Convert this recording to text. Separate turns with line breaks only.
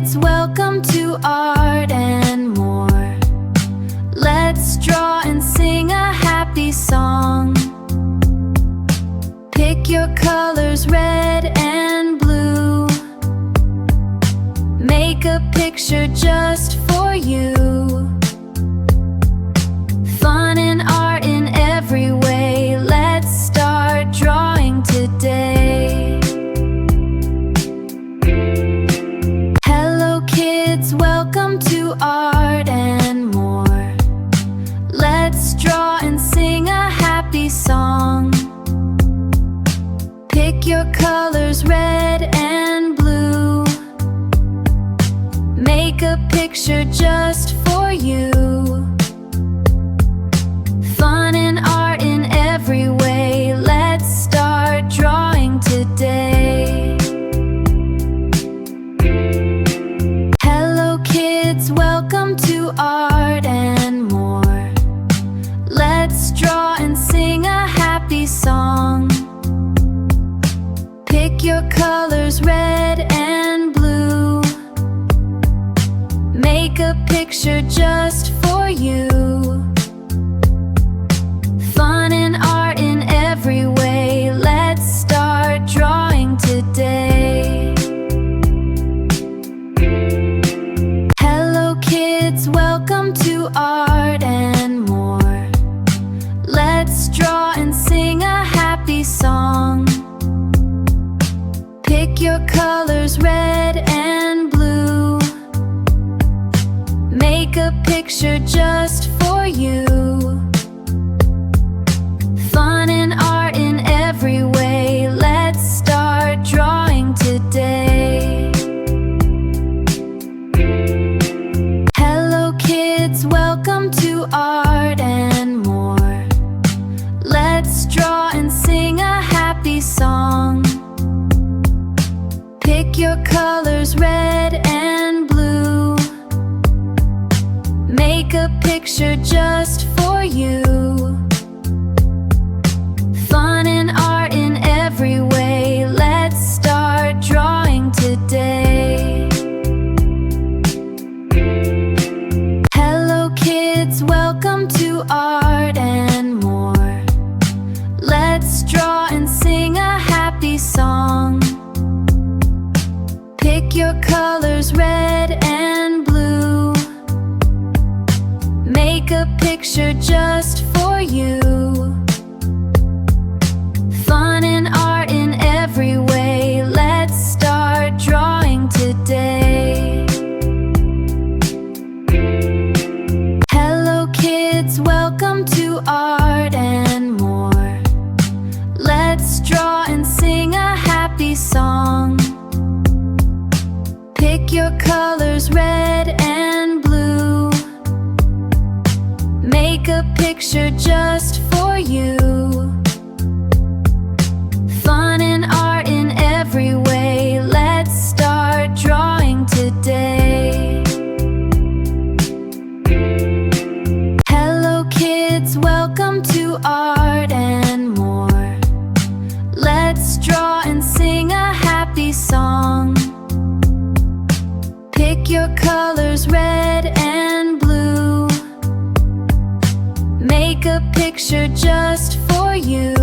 kids, welcome to Art and More. Let's draw and sing a happy song. Pick your colors, red and blue. Make a picture just for you. Fun and art in every way. Let's start drawing today. Hello kids, welcome to Art and More. Let's draw and sing a happy song. Pick your colors, red and blue. Make a picture just for you. Fun and art in every way. Let's start drawing today. Hello kids, welcome to Art and More. Let's draw and sing a happy song. Pick your colors, red and blue. Make a picture just for you. Fun and art in every way. Let's start drawing today. Hello kids, welcome to Art and More. Let's draw and sing a happy song. Pick your colors, red and blue. Make a picture just for you. Fun and art in every way. Let's start drawing today. Hello kids, welcome to Art and More. Let's draw and sing a happy song. Pick your colors, red and blue. Make a picture just for you. Fun and art in every way. Let's start drawing today. Hello kids, welcome to Art and More. Let's draw and sing a happy song. Pick your colors, red and blue. Make a picture just for you. Fun and art in every way. Let's start drawing today. Hello kids, welcome to Art and More. Let's draw and sing a happy song. Pick your colors, red and blue. Make a picture just for you. Fun and art in every way. Let's start drawing today. Hello kids, welcome to Art and More. Let's draw and sing a happy song. Pick your colors, red and blue. Make a picture just for you.